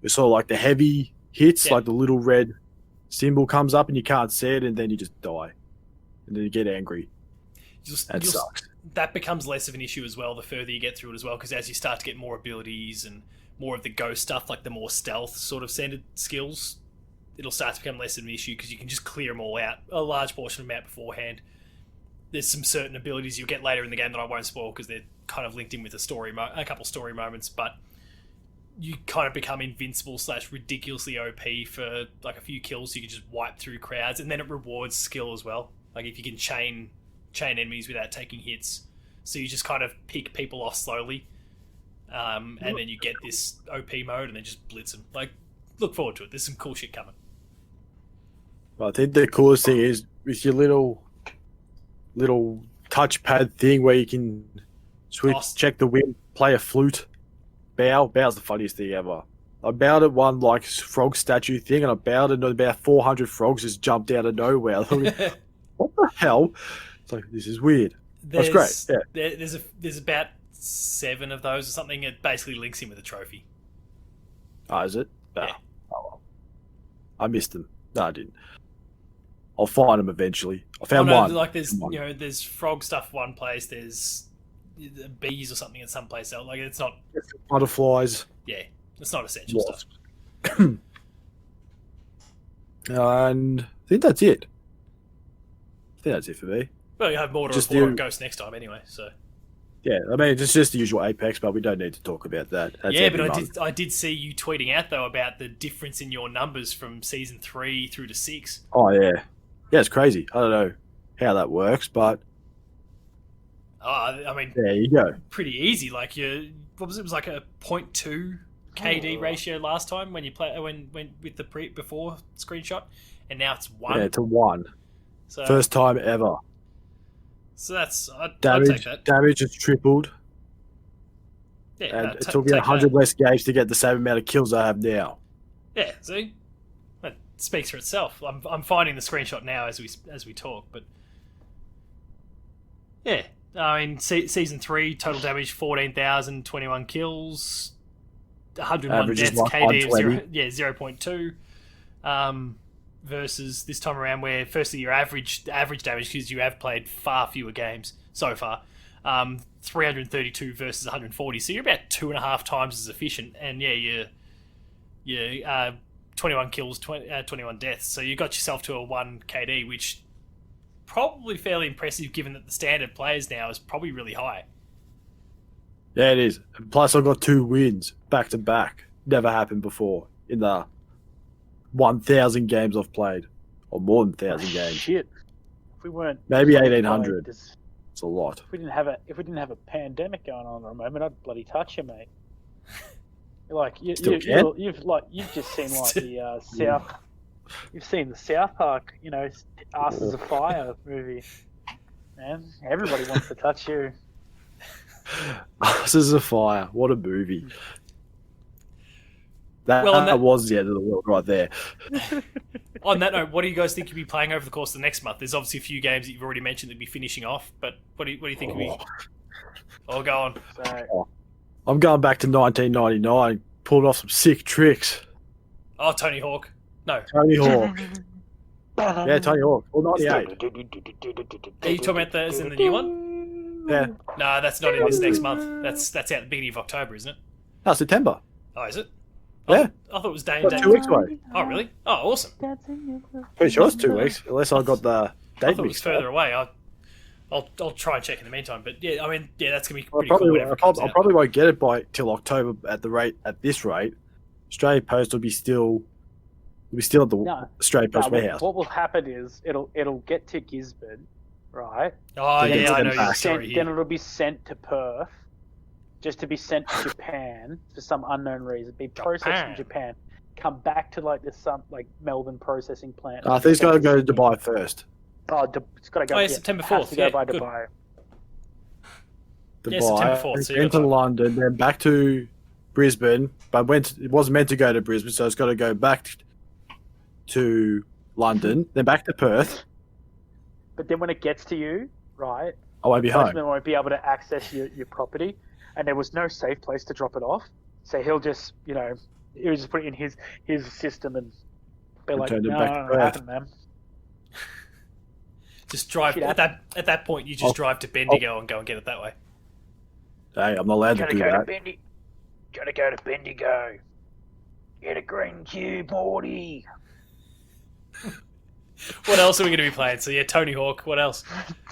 with sort of like the heavy hits, like the little red symbol comes up and you can't see it, and then you just die, and then you get angry. That sucks. That becomes less of an issue as well the further you get through it as well, because as you start to get more abilities and more of the ghost stuff, like the more stealth sort of centered skills, it'll start to become less of an issue, because you can just clear them all out, a large portion of them out beforehand. There's some certain abilities you'll get later in the game that I won't spoil, because they're kind of linked in with a couple story moments, but you kind of become invincible / ridiculously OP for like a few kills, so you can just wipe through crowds, and then it rewards skill as well. Like if you can chain enemies without taking hits, so you just kind of pick people off slowly, and then you get this OP mode and then just blitz them. Like, look forward to it. There's some cool shit coming. Well, I think the coolest thing is with your little touchpad thing where you can switch, check the wind, play a flute. Bow's the funniest thing ever. I bowed at one like frog statue thing, and I bowed and about 400 frogs just jumped out of nowhere. What the hell? It's like, this is weird. That's great. Yeah. There's about 7 of those or something. It basically links in with a trophy. Oh, is it? Yeah. Oh, well. I missed them. No, I didn't. I'll find them eventually. I found one. Like there's frog stuff one place. There's bees or something in some place else. Like it's not butterflies. Yeah, it's not essential stuff. And I think that's it. For me. Well, you have more to report on Ghost next time anyway. So yeah, I mean it's just the usual Apex, but we don't need to talk about that. That's but I did see you tweeting out though about the difference in your numbers from season 3 through to 6. Oh yeah, it's crazy. I don't know how that works, but I mean, there you go. Pretty easy. Like it was like a 0.2 KD ratio last time when you went with the before screenshot, and now it's 1. Yeah, to 1. So, first time ever. So that's I'd damage. take that. Damage has tripled. Yeah, and it took me 100 less games to get the same amount of kills I have now. Yeah, see, that speaks for itself. I'm finding the screenshot now as we talk, but yeah. I mean, season 3 total damage 14,000, 21 kills, 101 average deaths, KD of 0.2. Versus this time around, where firstly your average damage, because you have played far fewer games so far, 332 versus 140, so you're about 2.5 times as efficient. And yeah, you 21 kills, 21 deaths, so you got yourself to a 1 KD, which probably fairly impressive given that the standard players now is probably really high. Yeah, it is. Plus, I've got 2 wins back to back. Never happened before in the 1,000 games I've played, or more than 1,000 games. Shit. If we weren't maybe 1,800. It's a lot. If we didn't have a pandemic going on at the moment, I'd bloody touch you, mate. Like you've just seen like the South. You've seen the South Park, Asses of Fire movie. Man, everybody wants to touch you. Asses of Fire. What a movie. That was the end of the world right there. On that note, what do you guys think you'll be playing over the course of the next month? There's obviously a few games that you've already mentioned that will be finishing off, but what do you think will be... Oh, go on. I'm going back to 1999, pulled off some sick tricks. Oh, Tony Hawk. No. Tony Hawk. Yeah, Tony Hawk. Or 98. Are you talking about in the new one? Yeah. No, that's not in this next month. That's out at the beginning of October, isn't it? No, September. Oh, is it? Yeah. I thought it was day and About date. 2 weeks away. Oh, really? Oh, awesome. Pretty sure it's 2 weeks, unless I got the I date thought it was mixed further up. away. I'll try and check in the meantime. But yeah, I mean, yeah, that's gonna be I pretty cool. Whenever it comes I out. probably won't get it by till October at this rate. Australia Post will be still at the No. Australia Post No, warehouse. what will happen is it'll get to Gisborne, right? Oh Then yeah, it's I then know your back. story Then here. it'll be sent to Perth, just to be sent to Japan for some unknown reason. Be processed in Japan, come back to like some Melbourne processing plant. I think it's got to go to Dubai first. Oh, it's got to go. Oh, yeah, yeah, September has 4th. to go Yeah, by good. Dubai. Yeah, September 4th, so you then got to time. London, then back to Brisbane. But it wasn't meant to go to Brisbane, so it's got to go back to London, then back to Perth. But then when it gets to you, right, I won't be home. postman won't be able to access your property, and there was no safe place to drop it off. So he'll just, he'll just put it in his system and be like, Return it no, back to no, no, Perth. happened, man. Just drive Shit at that point. You just drive to Bendigo and go and get it that way. Hey, I'm not allowed to Gotta do go that. to Gotta go to Bendigo. Get a green cube, Morty. What else are we going to be playing? So yeah, Tony Hawk. What else?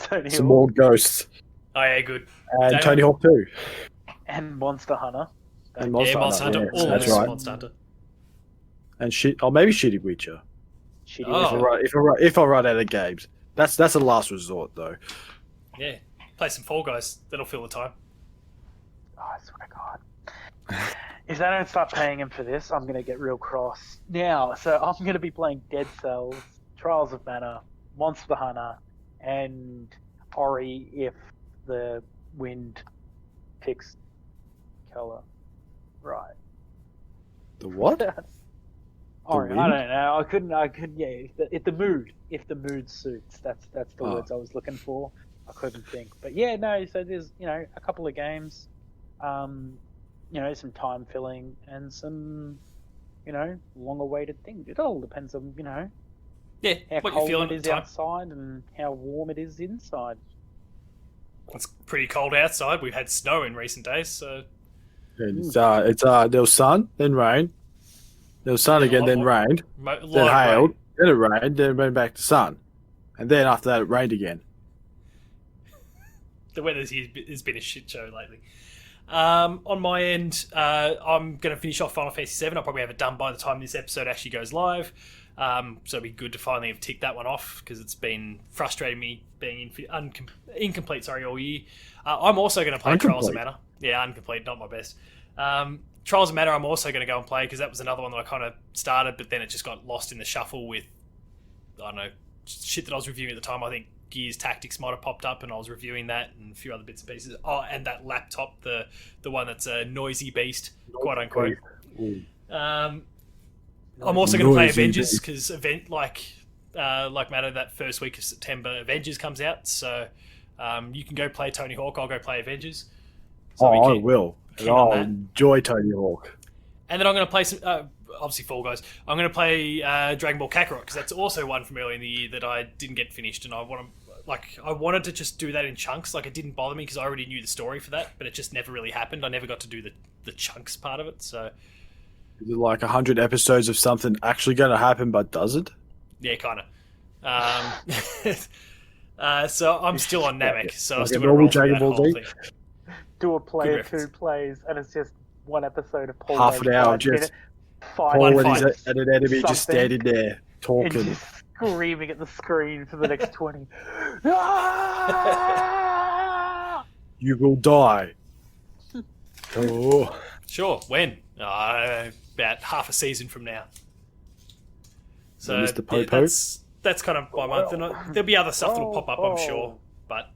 Tony Some Hawk more Ghosts. Oh yeah, good. And Damn. Tony Hawk 2. and Monster Hunter. And Yeah, Monster Hunter. yeah, All that's this right. Monster Hunter. And maybe Shitty Witcher. Shitty Oh. If I run out of games. That's a last resort, though. Yeah, play some Fall Guys. That'll fill the time. Oh, I swear to God. If they don't start paying him for this, I'm going to get real cross. Now, so I'm going to be playing Dead Cells, Trials of Mana, Monster Hunter, and Ori if the wind picks colour. Right. The what? Ori, wind? I don't know. I couldn't, yeah, if the mood suits, that's the Oh. words I was looking for. I couldn't think. But yeah, no, so there's, a couple of games, some time filling and some, long awaited things. It all depends on, Yeah, how what you're cold feeling it at is the time. outside and how warm it is inside. It's pretty cold outside. We've had snow in recent days, so And there was sun, then rain. There was sun again, then rained, then hailed, then it rained, then it went back to sun. And then after that, it rained again. The weather has been a shit show lately. On my end, I'm going to finish off Final Fantasy VII. I'll probably have it done by the time this episode actually goes live. So it'll be good to finally have ticked that one off because it's been frustrating me being incomplete all year. I'm also going to play Trials of Mana. Yeah, incomplete, not my best. Trials of Mana I'm also going to go and play because that was another one that I kind of started, but then it just got lost in the shuffle with, I don't know, shit that I was reviewing at the time. I think Gears Tactics might have popped up and I was reviewing that and a few other bits and pieces. Oh, and that laptop, the one that's a noisy beast, quote unquote. I'm also going to play Noisy Avengers beast. because like Matto, that first week of September, Avengers comes out. So you can go play Tony Hawk. I'll go play Avengers. So I will. And keen on I'll that. enjoy Tony Hawk. And then I'm going to play some, obviously Fall Guys. I'm going to play Dragon Ball Kakarot because that's also one from early in the year that I didn't get finished, and I wanted to just do that in chunks. Like it didn't bother me because I already knew the story for that, but it just never really happened. I never got to do the chunks part of it. So Is it like 100 episodes of something actually going to happen but doesn't? yeah, kind of. So I'm still on Namek, so I'm Like still a going to roll normal through that Dragon Ball whole Z? thing. Do a player reference. 2 plays, and it's just one episode of Paul. Half an hour, just Paul One and, fight. and an enemy just Something. standing there and talking. just screaming at the screen for the next 20. Ah! You will die. Oh. Sure, when? About half a season from now. So Mr. yeah, Popo? that's kind of my month. And there'll be other stuff that'll pop up, I'm sure. But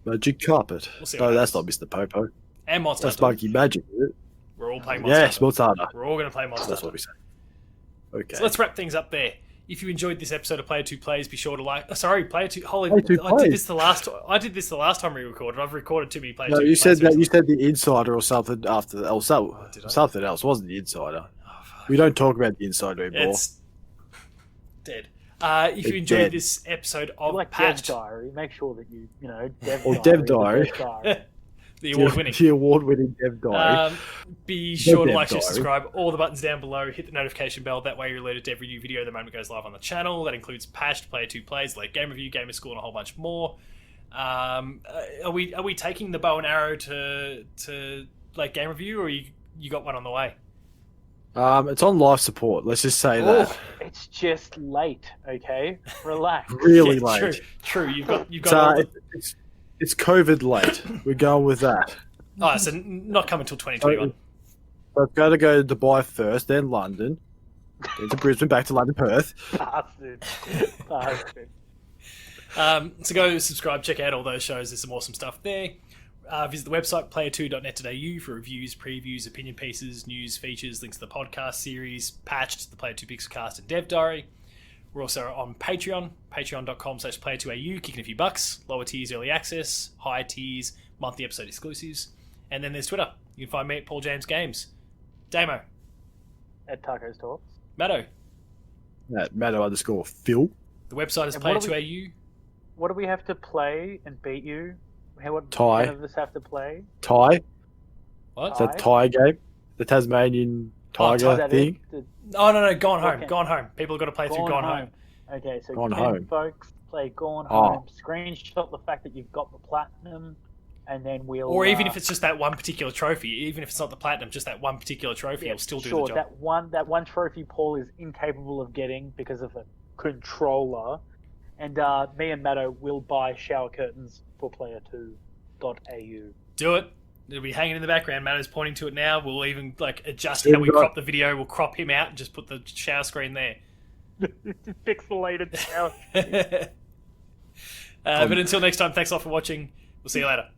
Magic carpet. We'll see No, what that's not Mr. Popo. and Monster That's Hunter. Monkey Magic, is it? We're all playing Monster Yes, Hunter. Monster Hunter. We're all going to play Monster That's Hunter. what we say. Okay. So let's wrap things up there. If you enjoyed this episode of Player 2 Plays, be sure to like. Sorry, Player 2. Holy, Player 2 I did Plays. this the last time we recorded. I've recorded too many Player 2 No, you Plays. said that. You said the Insider or something after. Oh, did I? something else. It wasn't the Insider. Oh, fuck. We don't talk about the Insider anymore. It's dead. If you It's enjoyed dead. this episode of Like Dev Patched, Diary, make sure that Dev Or Diary. Dev the Diary. Dev Diary. The award-winning. The award-winning Dev Diary. Be sure to Dev like, share, Diary. subscribe. All the buttons down below. Hit the notification bell. That way you're alerted to every new video the moment it goes live on the channel. That includes Patched, Player 2 Plays, Late Game Review, Gamer School, and a whole bunch more. Are we taking the bow and arrow to Late Game Review, or you got one on the way? It's on life support. Let's just say that. It's just late, okay? Relax. Really Yeah, late. True. You've got all the... It's COVID late. We're going with that. Oh, so not coming till 2021. I've got to go to Dubai first, then London, then to Brisbane, back to London, Perth. Bastard. So go subscribe, check out all those shows. There's some awesome stuff there. Visit the website player2.net.au for reviews, previews, opinion pieces, news, features, links to the podcast series, Patched, the Player 2 Pixelcast, and Dev Diary. We're also on Patreon, patreon.com/player2au, kicking a few bucks. Lower tiers, early access. Higher tiers, monthly episode exclusives. And then there's Twitter. You can find me at Paul James Games. Damo. At Tacos Talks. Matto. At Matto_Phil. The website is And what do player2au. What do we have to play and beat you? What Tie. none of us have to play? Tie. What? Is that Tie game? The Tasmanian Tiger Is that thing? it? Oh, no, Gone Home. Okay. Gone Home. People have got to play through Gone Home. Okay, so Gone 10 Home. folks play Gone Oh. Home. Screenshot the fact that you've got the platinum, and then we'll. Or even if it's just that one particular trophy, even if it's not the platinum, just that one particular trophy, yeah, it'll still do sure, the job. that one trophy Paul is incapable of getting because of a controller, and me and Matto will buy shower curtains for player2.au. Do it. It'll be hanging in the background. Matto's pointing to it now. We'll even adjust how we crop the video. We'll crop him out and just put the shower screen there. Pixelated shower. But until next time, thanks a lot for watching. We'll see you later.